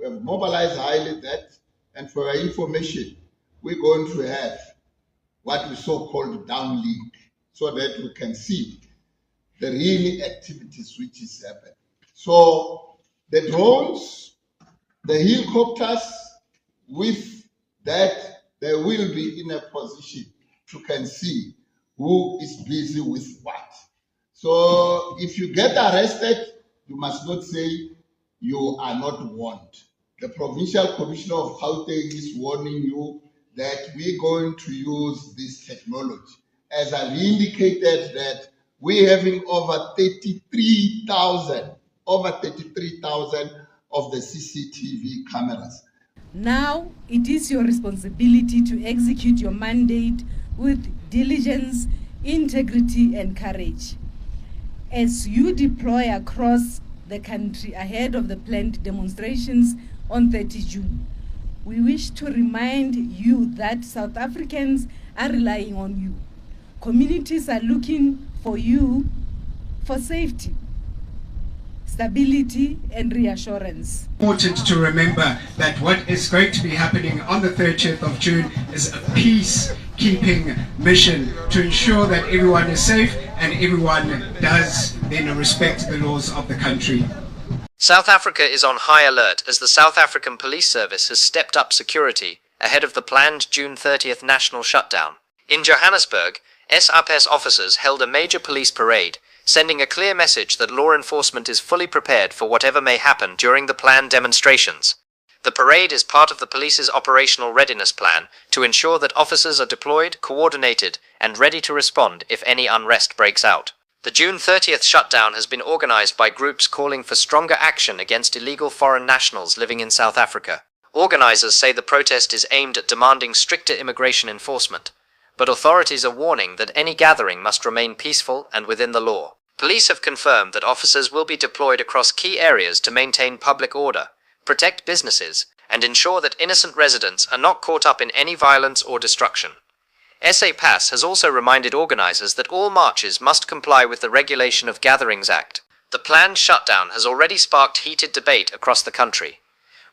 We have mobilized highly that, and for our information, we're going to have what we so-called downlink, so that we can see the real activities which is happening. So the drones, the helicopters, with that, they will be in a position to can see who is busy with what. So if you get arrested, you must not say you are not warned. The Provincial Commissioner of Gauteng is warning you that we're going to use this technology. As I've indicated that we're having over 33,000 of the CCTV cameras. Now it is your responsibility to execute your mandate with diligence, integrity, and courage. As you deploy across the country ahead of the planned demonstrations on 30 June, we wish to remind you that South Africans are relying on you. Communities are looking for you for safety, stability, and reassurance. Important to remember that what is going to be happening on the 30th of June is a peacekeeping mission to ensure that everyone is safe and everyone does then respect the laws of the country. South Africa is on high alert as the South African Police Service has stepped up security ahead of the planned June 30th national shutdown. In Johannesburg, Saps officers held a major police parade, sending a clear message that law enforcement is fully prepared for whatever may happen during the planned demonstrations. The parade is part of the police's operational readiness plan to ensure that officers are deployed, coordinated, and ready to respond if any unrest breaks out. The June 30th shutdown has been organized by groups calling for stronger action against illegal foreign nationals living in South Africa. Organizers say the protest is aimed at demanding stricter immigration enforcement, but authorities are warning that any gathering must remain peaceful and within the law. Police have confirmed that officers will be deployed across key areas to maintain public order, protect businesses, and ensure that innocent residents are not caught up in any violence or destruction. Saps has also reminded organizers that all marches must comply with the Regulation of Gatherings Act. The planned shutdown has already sparked heated debate across the country.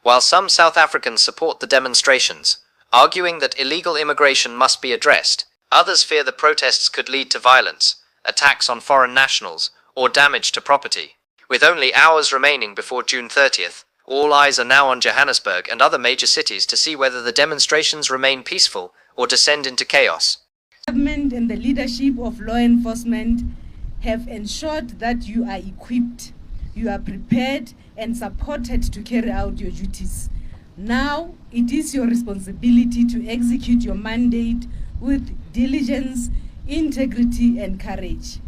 While some South Africans support the demonstrations, arguing that illegal immigration must be addressed, others fear the protests could lead to violence, attacks on foreign nationals, or damage to property. With only hours remaining before June 30th, all eyes are now on Johannesburg and other major cities to see whether the demonstrations remain peaceful or descend into chaos. The government and the leadership of law enforcement have ensured that you are equipped, you are prepared and supported to carry out your duties. Now it is your responsibility to execute your mandate with diligence, integrity, and courage.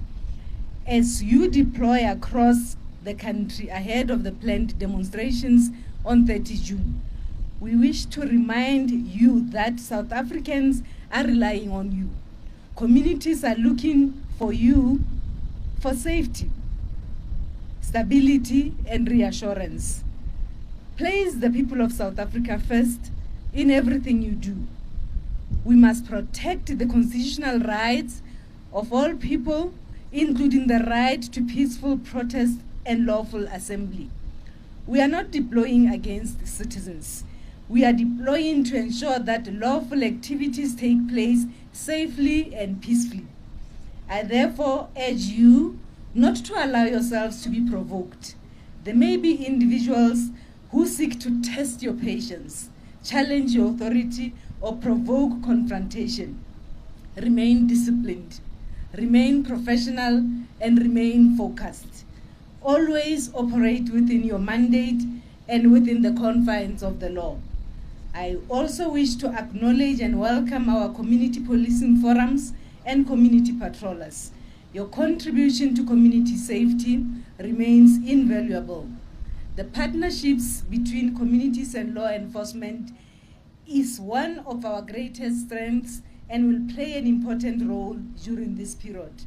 As you deploy across the country ahead of the planned demonstrations on 30 June, we wish to remind you that South Africans are relying on you. Communities are looking for you for safety, stability, and reassurance. Place the people of South Africa first in everything you do. We must protect the constitutional rights of all people, including the right to peaceful protest and lawful assembly. We are not deploying against citizens. We are deploying to ensure that lawful activities take place safely and peacefully. I therefore urge you not to allow yourselves to be provoked. There may be individuals who seek to test your patience, challenge your authority, or provoke confrontation. Remain disciplined, remain professional, and remain focused. Always operate within your mandate and within the confines of the law. I also wish to acknowledge and welcome our community policing forums and community patrollers. Your contribution to community safety remains invaluable. The partnerships between communities and law enforcement is one of our greatest strengths and will play an important role during this period.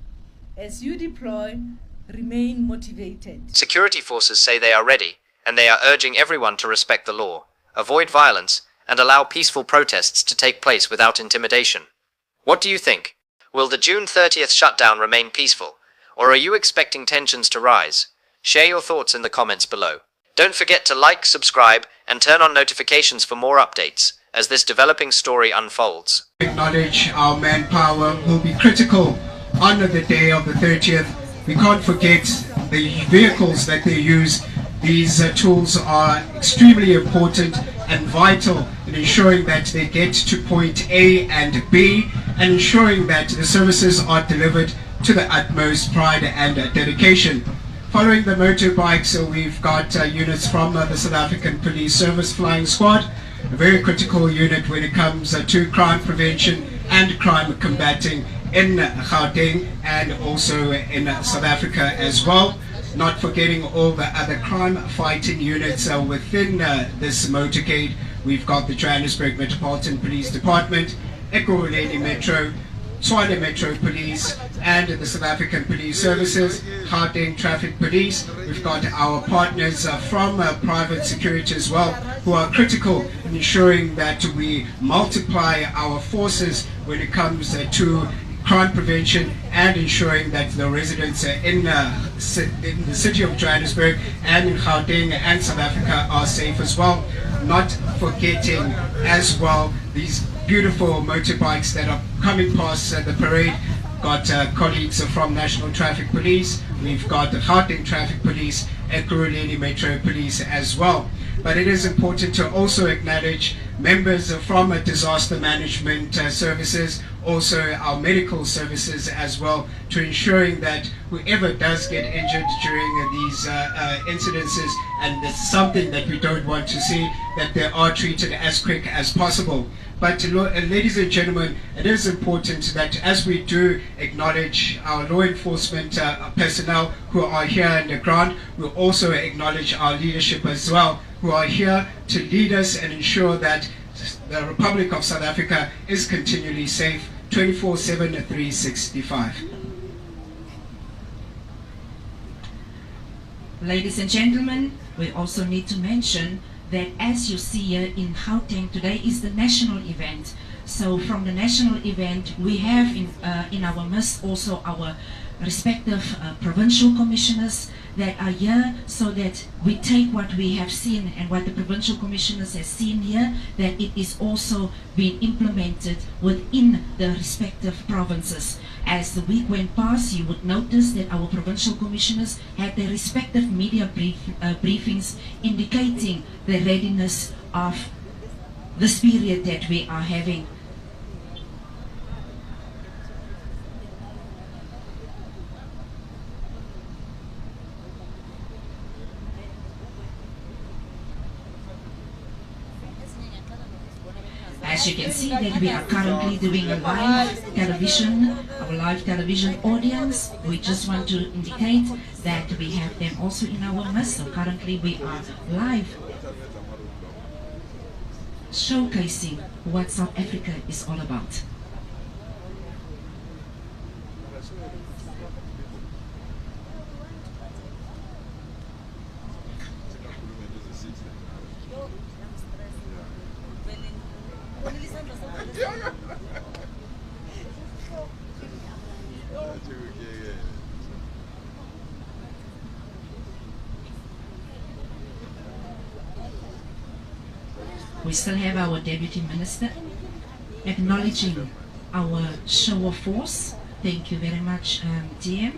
As you deploy, remain motivated. Security forces say they are ready, and they are urging everyone to respect the law, avoid violence, and allow peaceful protests to take place without intimidation. What do you think? Will the June 30th shutdown remain peaceful, or are you expecting tensions to rise? Share your thoughts in the comments below. Don't forget to like, subscribe, and turn on notifications for more updates as this developing story unfolds. Acknowledge our manpower will be critical on the day of the 30th. We can't forget the vehicles that they use. These tools are extremely important and vital in ensuring that they get to point A and B, and ensuring that the services are delivered to the utmost pride and dedication. Following the motorbikes, we've got units from the South African Police Service Flying Squad, a very critical unit when it comes to crime prevention and crime combating in Gauteng and also in South Africa as well. Not forgetting all the other crime fighting units within this motorcade. We've got the Johannesburg Metropolitan Police Department, Ekurhuleni Metro, Tshwane Metro Police, and the South African Police Services, Gauteng Traffic Police. We've got our partners from private security as well, who are critical in ensuring that we multiply our forces when it comes to crime prevention and ensuring that the residents in the city of Johannesburg and in Gauteng and South Africa are safe as well. Not forgetting as well these beautiful motorbikes that are coming past the parade. Got colleagues from National Traffic Police, we've got the Gauteng Traffic Police, Ekurhuleni Metro Police as well. But it is important to also acknowledge members from disaster management services, also our medical services as well, to ensuring that whoever does get injured during these incidences, and it's something that we don't want to see, that they are treated as quick as possible. But ladies and gentlemen, it is important that as we do acknowledge our law enforcement personnel who are here on the ground, we also acknowledge our leadership as well, who are here to lead us and ensure that the Republic of South Africa is continually safe 24/7, 365. Ladies and gentlemen, we also need to mention that as you see here in Gauteng, today is the national event. So from the national event, we have in our midst also our respective provincial commissioners that are here, so that we take what we have seen and what the provincial commissioners have seen here, that it is also being implemented within the respective provinces. As the week went past, you would notice that our provincial commissioners had their respective media briefings indicating the readiness of this period that we are having. As you can see that we are currently doing a live television, our live television audience. We just want to indicate that we have them also in our midst. So currently we are live showcasing what South Africa is all about. We still have our Deputy Minister acknowledging our show of force. Thank you very much, DM.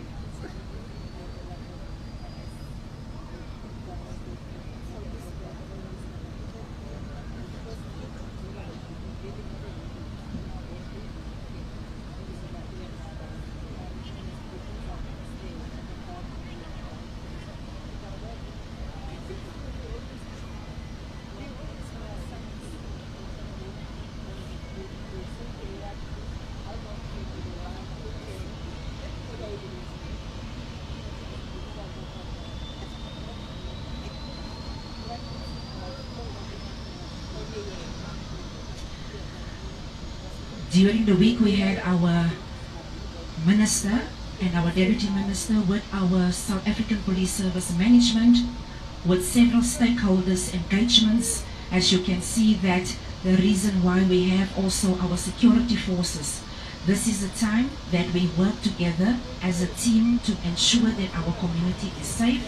During the week we had our Minister and our Deputy Minister with our South African Police Service Management, with several stakeholders engagements. As you can see, that the reason why we have also our security forces. This is a time that we work together as a team to ensure that our community is safe.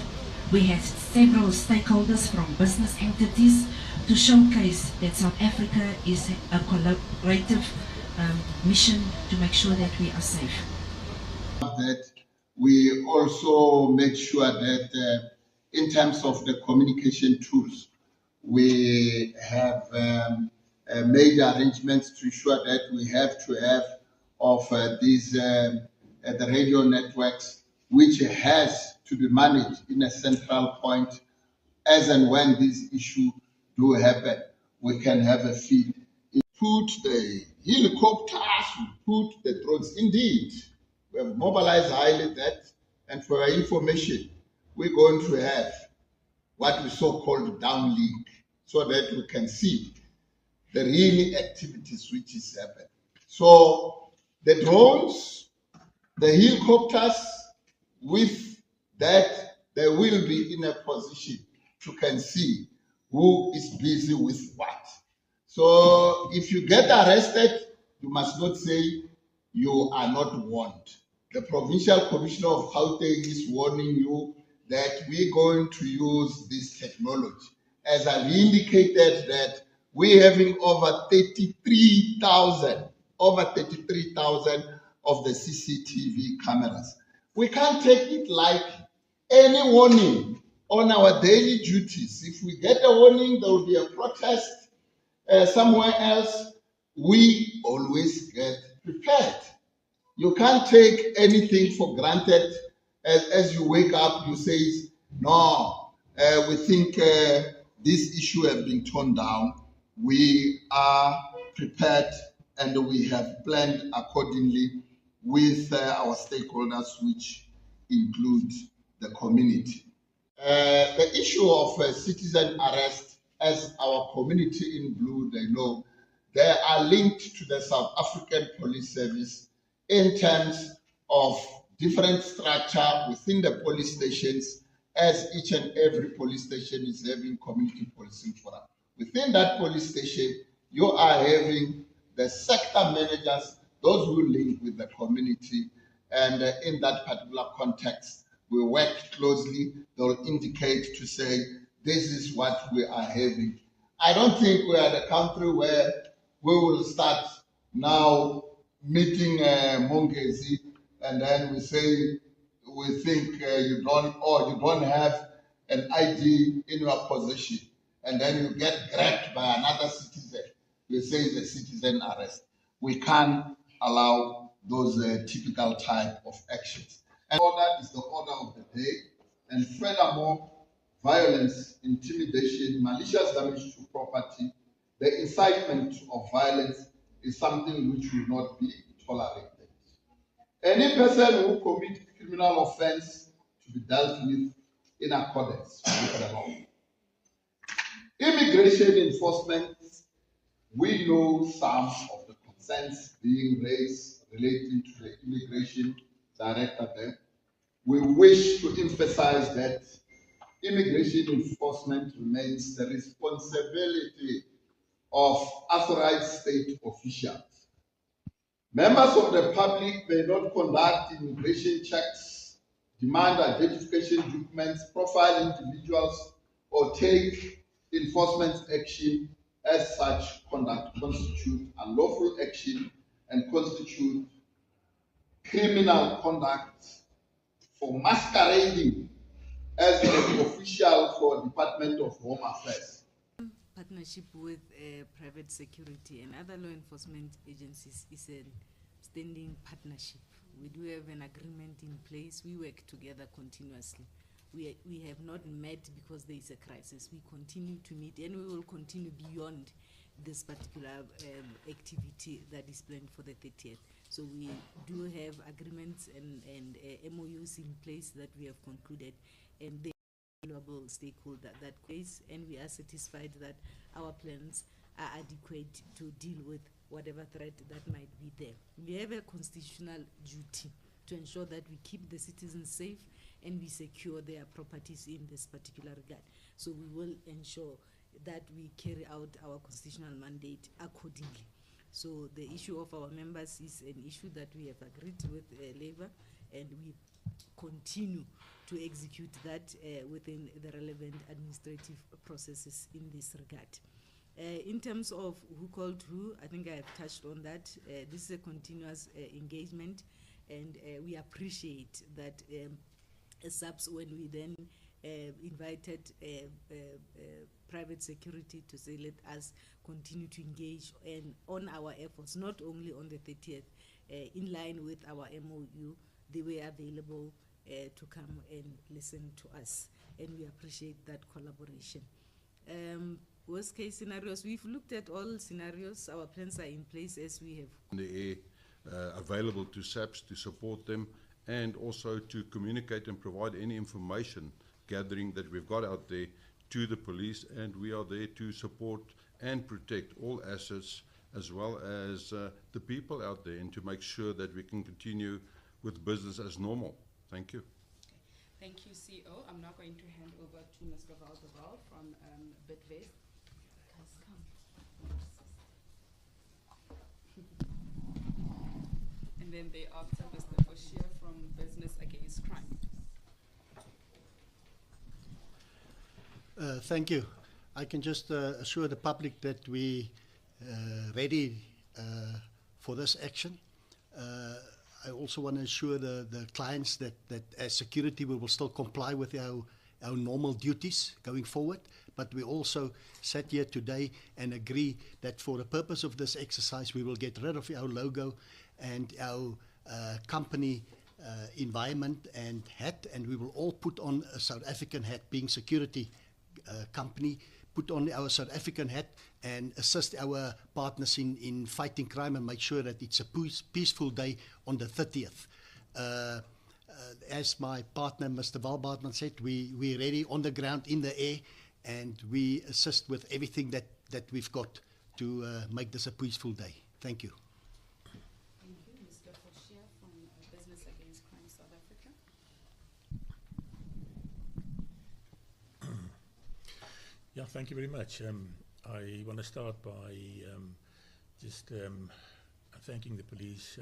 We have several stakeholders from business entities. to showcase that South Africa is a collaborative mission to make sure that we are safe. That we also make sure that in terms of the communication tools, we have made arrangements to ensure that we have to have of these the radio networks, which has to be managed in a central point. As and when these issues do happen, we can have a feed. Put the helicopters, put the drones. Indeed, we have mobilized highly that, and for our information, we're going to have what we so-called downlink, so that we can see the real activities which is happening. So the drones, the helicopters, with that, they will be in a position to can see who is busy with what. So if you get arrested, you must not say you are not warned. The Provincial Commissioner of Gauteng is warning you that we're going to use this technology. As I've indicated that we're having over 33,000 of the CCTV cameras. We can't take it like any warning on our daily duties. If we get a warning, there will be a protest somewhere else, we always get prepared. You can't take anything for granted. As you wake up, you say, no, we think this issue has been torn down. We are prepared and we have planned accordingly with our stakeholders, which include the community. The issue of citizen arrest, as our community in blue, they know, they are linked to the South African Police Service in terms of different structure within the police stations, as each and every police station is having community policing forum. Within that police station, you are having the sector managers, those who link with the community, and in that particular context, we work closely. They'll indicate to say, this is what we are having. I don't think we are the country where we will start now meeting Mongezi, and then we say, we think you don't have an ID in your possession, and then you get grabbed by another citizen. You say it's a citizen arrest. We can't allow those typical type of actions. And order is the order of the day, and furthermore, violence, intimidation, malicious damage to property, the incitement of violence is something which will not be tolerated. Any person who commits criminal offense to be dealt with in accordance with the law. Immigration enforcement, we know some of the concerns being raised relating to the immigration director there. We wish to emphasize that immigration enforcement remains the responsibility of authorized state officials. Members of the public may not conduct immigration checks, demand identification documents, profile individuals, or take enforcement action. As such conduct constitute unlawful action and constitute criminal conduct for masquerading as an official for Department of Home Affairs. Partnership with private security and other law enforcement agencies is a standing partnership. We do have an agreement in place. We work together continuously. We have not met because there is a crisis. We continue to meet, and we will continue beyond this particular activity that is planned for the 30th. So we do have agreements and MOUs in place that we have concluded, and they valuable stakeholder that case, and we are satisfied that our plans are adequate to deal with whatever threat that might be there. We have a constitutional duty to ensure that we keep the citizens safe and we secure their properties in this particular regard. So we will ensure that we carry out our constitutional mandate accordingly. So the issue of our members is an issue that we have agreed with Labour, and we continue to execute that within the relevant administrative processes in this regard. In terms of who called who, I think I have touched on that. This is a continuous engagement, and we appreciate that Saps, when we then invited private security to say, let us continue to engage and on our efforts, not only on the 30th, in line with our MOU, they were available to come and listen to us, and we appreciate that collaboration. Worst case scenarios, we've looked at all scenarios. Our plans are in place as we have. The air available to SAPS to support them, and also to communicate and provide any information gathering that we've got out there to the police, and we are there to support and protect all assets as well as the people out there, and to make sure that we can continue with business as normal. Thank you. Thank you, CEO. I'm now going to hand over to Mr. Valdeval from Bidvest. Guys, come. And then thereafter, Mr. Foshia from Business Against Crime. Thank you. I can just assure the public that we ready for this action. I also want to assure the clients that as security we will still comply with our normal duties going forward, but we also sat here today and agree that for the purpose of this exercise we will get rid of our logo and our company environment and hat, and we will all put on a South African hat, being security company, put on our South African hat and assist our partners in fighting crime and make sure that it's a peaceful day on the 30th. As my partner, Mr. Valbartman, said, we're ready on the ground, in the air, and we assist with everything that we've got to make this a peaceful day. Thank you. Thank you. Mr. Foshia from Business Against Crime South Africa. Yeah, thank you very much. I want to start by just thanking the police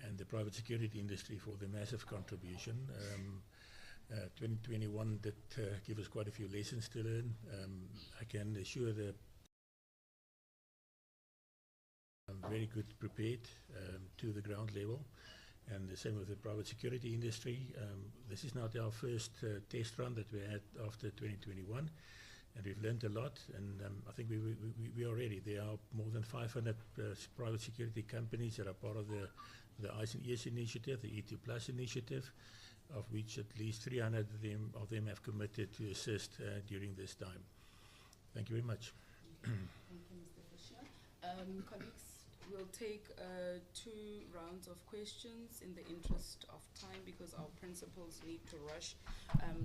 and the private security industry for the massive contribution. 2021 did give us quite a few lessons to learn. I can assure that I'm very good prepared to the ground level, and the same with the private security industry. This is not our first test run that we had after 2021. And we've learned a lot, and I think we are ready. There are more than 500 private security companies that are part of the Eyes and Ears initiative, the E2 Plus initiative, of which at least 300 of them have committed to assist during this time. Thank you very much. Thank you, Mr. Foshia. Colleagues, we'll take 2 rounds of questions in the interest of time, because our principals need to rush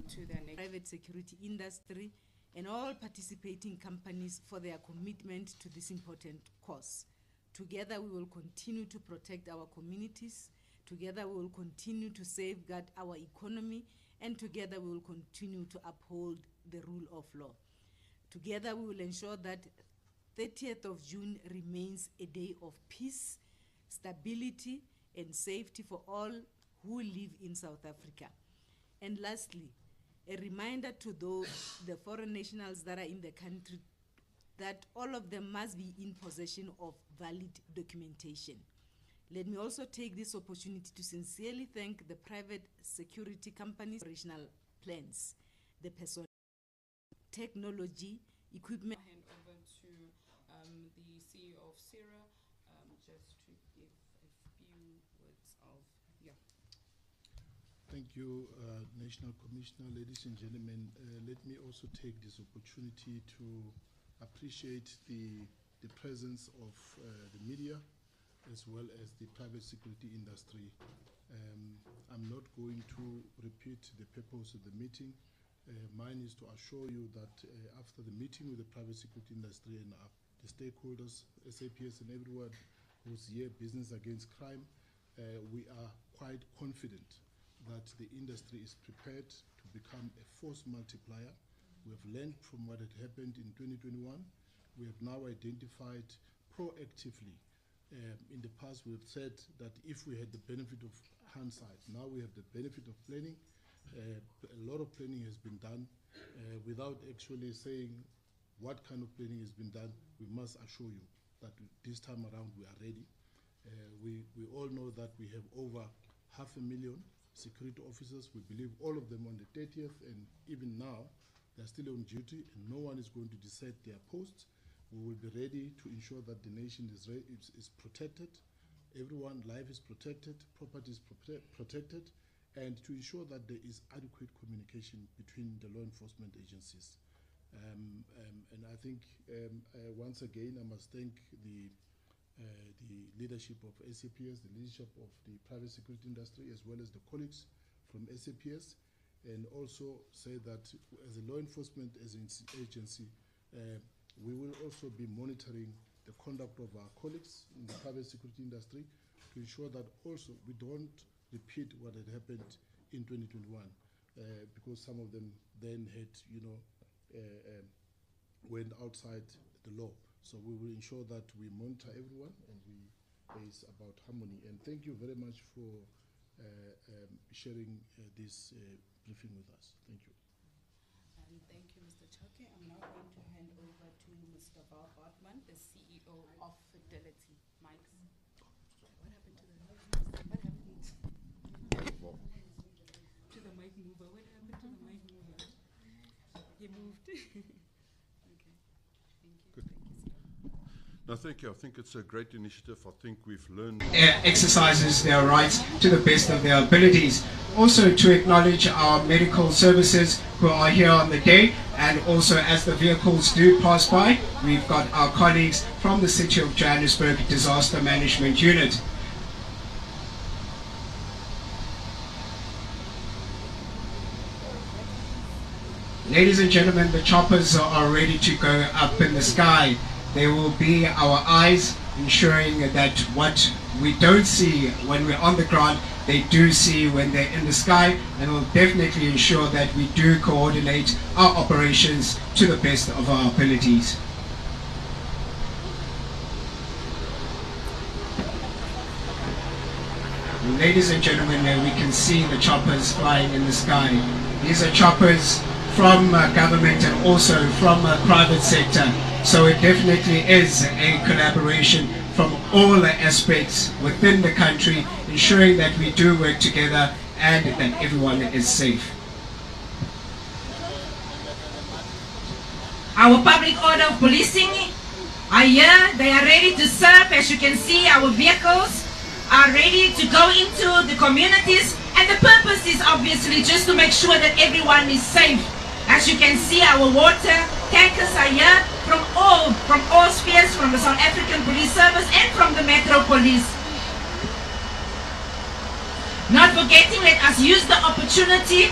to their next. Private security industry and all participating companies for their commitment to this important cause. Together we will continue to protect our communities, together we will continue to safeguard our economy, and together we will continue to uphold the rule of law. Together we will ensure that 30th of June remains a day of peace, stability, and safety for all who live in South Africa. And lastly, a reminder to the foreign nationals that are in the country that all of them must be in possession of valid documentation. Let me also take this opportunity to sincerely thank the private security companies' operational plans, the personnel, technology, equipment. I'll hand over to the CEO of SERA just to give a few words of, Thank you, National Commissioner. Ladies and gentlemen, let me also take this opportunity to appreciate the presence of the media as well as the private security industry. I'm not going to repeat the purpose of the meeting. Mine is to assure you that after the meeting with the private security industry and the stakeholders, SAPS and everyone who's here, Business Against Crime, we are quite confident that the industry is prepared to become a force multiplier. We have learned from what had happened in 2021. We have now identified proactively. In the past, we have said that if we had the benefit of hindsight, now we have the benefit of planning. A lot of planning has been done without actually saying what kind of planning has been done, we must assure you that this time around we are ready. We all know that we have over 500,000 security officers. We believe all of them on the 30th, and even now they're still on duty, and no one is going to desert their posts. We will be ready to ensure that the nation is protected. Everyone's life is protected, property is protected, and to ensure that there is adequate communication between the law enforcement agencies. And I think once again I must thank the leadership of SAPS, the leadership of the private security industry, as well as the colleagues from SAPS, and also say that as a law enforcement agency, we will also be monitoring the conduct of our colleagues in the private security industry to ensure that also we don't repeat what had happened in 2021, because some of them then had, went outside the law. So we will ensure that we monitor everyone and it's about harmony. And thank you very much for sharing this briefing with us. Thank you. Thank you, Mr. Chake. I'm now going to hand over to Mr. Val Hartman, the CEO of Fidelity. Mike, what happened to the mic mover? To the mic mover. What happened to the mic mover? He moved. Okay. Thank you. Good. No, thank you. I think it's a great initiative. I think we've learned. Exercises their rights to the best of their abilities. Also to acknowledge our medical services who are here on the day, and also as the vehicles do pass by, we've got our colleagues from the City of Johannesburg Disaster Management Unit. Ladies and gentlemen, the choppers are ready to go up in the sky. They will be our eyes, ensuring that what we don't see when we're on the ground, they do see when they're in the sky, and will definitely ensure that we do coordinate our operations to the best of our abilities. Ladies and gentlemen, we can see the choppers flying in the sky. These are choppers from government and also from private sector. So it definitely is a collaboration from all the aspects within the country, ensuring that we do work together and that everyone is safe. Our public order of policing are here. They are ready to serve. As you can see, our vehicles are ready to go into the communities, and the purpose is obviously just to make sure that everyone is safe. As you can see, our water tankers are here from all spheres, from the South African Police Service and from the Metro Police. Not forgetting, let us use the opportunity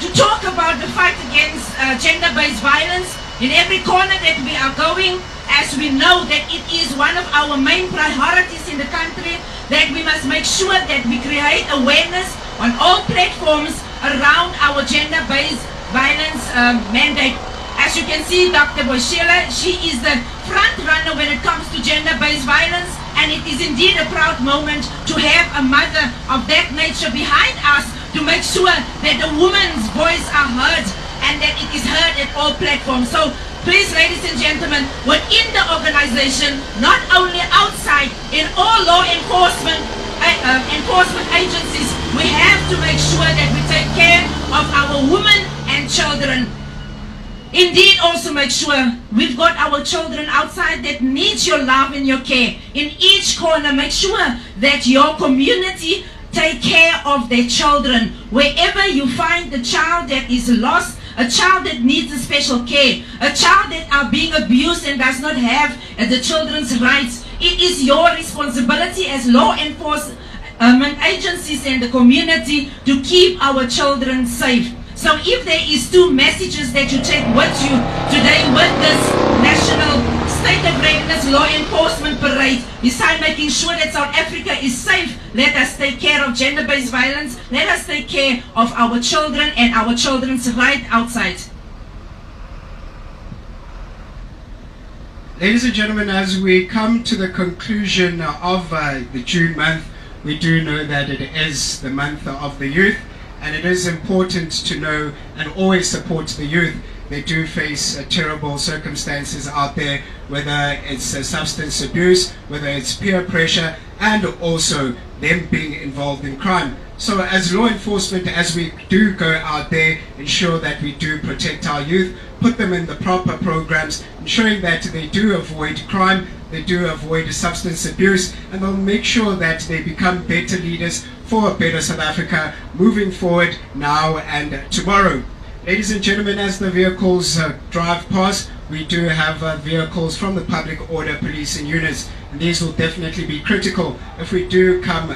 to talk about the fight against gender-based violence in every corner that we are going, as we know that it is one of our main priorities in the country, that we must make sure that we create awareness on all platforms around our gender-based violence mandate. As you can see, Dr. Boshela, she is the front runner when it comes to gender-based violence, and it is indeed a proud moment to have a mother of that nature behind us to make sure that the woman's voice are heard and that it is heard at all platforms. So please, ladies and gentlemen, within the organization, not only outside, in all law enforcement agencies, we have to make sure that we take care of our women and children. Indeed, also make sure we've got our children outside that needs your love and your care. In each corner, make sure that your community take care of their children. Wherever you find the child that is lost, a child that needs a special care, a child that are being abused and does not have the children's rights, it is your responsibility as law enforcement agencies and the community to keep our children safe. So if there is two messages that you take with you today with this National State of Readiness Law Enforcement Parade, besides making sure that South Africa is safe, let us take care of gender-based violence, let us take care of our children and our children's right outside. Ladies and gentlemen, as we come to the conclusion of the June month, we do know that it is the month of the youth, and it is important to know and always support the youth. They do face terrible circumstances out there, whether it's substance abuse, whether it's peer pressure, and also them being involved in crime. So as law enforcement, as we do go out there, ensure that we do protect our youth, put them in the proper programs, ensuring that they do avoid crime, they do avoid substance abuse, and they'll make sure that they become better leaders for a better South Africa moving forward now and tomorrow. Ladies and gentlemen, as the vehicles drive past, we do have vehicles from the public order policing units, and these will definitely be critical if we do come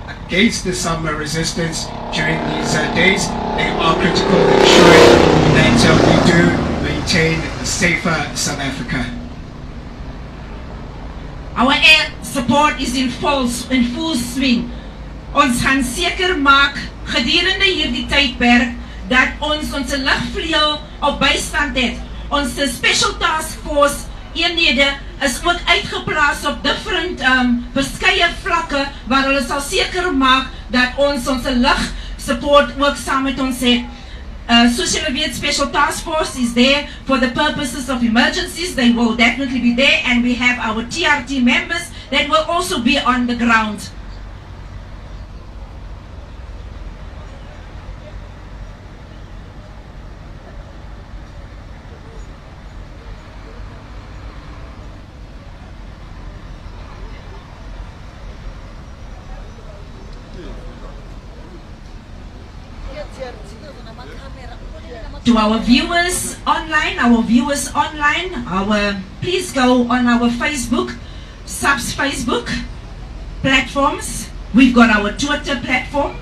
against the summer resistance during these days. They are critical in ensuring that we do maintain a safer South Africa. Our air support is in full swing. Ons gaan seker maak gedurende hierdie tydperk dat ons lugvleuel op bystand het. Ons special task force eenhede is ook uitgeplaas op different verskeie vlakke waar hulle sal seker maak dat ons lug support ook saam met ons het. Soos julle weet, special task force is there for the purposes of emergencies. They will definitely be there, and we have our TRT members that will also be on the ground. To our viewers online, please go on our Facebook, Saps Facebook platforms. We've got our Twitter platform.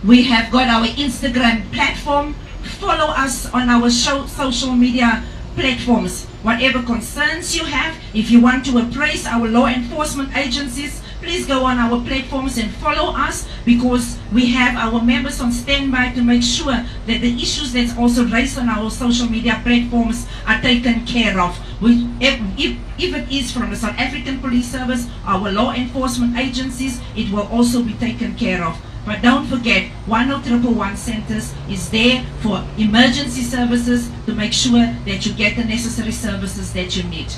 We have got our Instagram platform. Follow us on our social media platforms. Whatever concerns you have, if you want to appraise our law enforcement agencies, please go on our platforms and follow us, because we have our members on standby to make sure that the issues that's also raised on our social media platforms are taken care of. If it is from the South African Police Service, our law enforcement agencies, it will also be taken care of. But don't forget, 10111 Centers is there for emergency services to make sure that you get the necessary services that you need.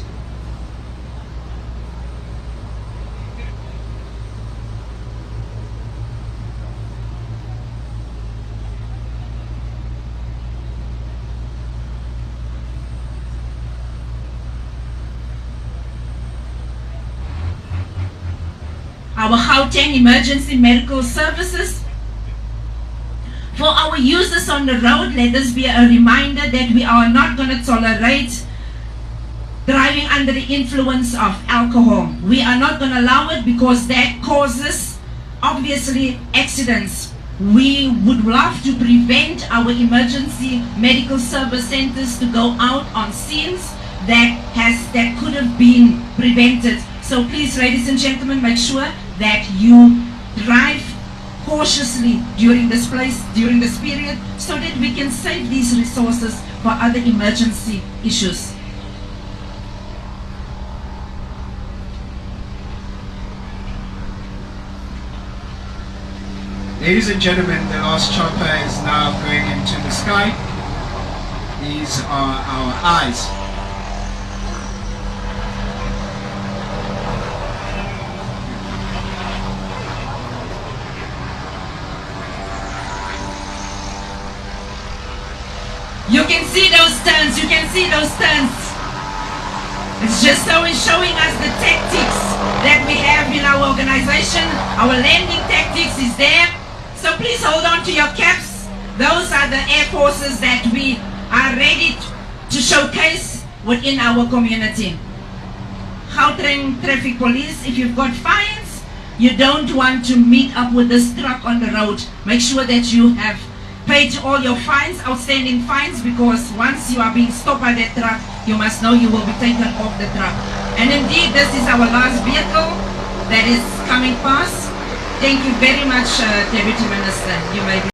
Our Gauteng emergency medical services. For our users on the road, let us be a reminder that we are not going to tolerate driving under the influence of alcohol. We are not going to allow it, because that causes, obviously, accidents. We would love to prevent our emergency medical service centers to go out on scenes that could have been prevented. So please, ladies and gentlemen, make sure that you drive cautiously during this period, so that we can save these resources for other emergency issues. Ladies and gentlemen, the last chopper is now going into the sky. These are our eyes. You can see those turns, It's just always showing us the tactics that we have in our organization. Our landing tactics is there. So please hold on to your caps. Those are the air forces that we are ready to showcase within our community. Gauteng Traffic Police, if you've got fines, you don't want to meet up with this truck on the road. Make sure that you have paid all your fines, outstanding fines, because once you are being stopped by that truck, you must know you will be taken off the truck. And indeed, this is our last vehicle that is coming past. Thank you very much, Deputy Minister. You may be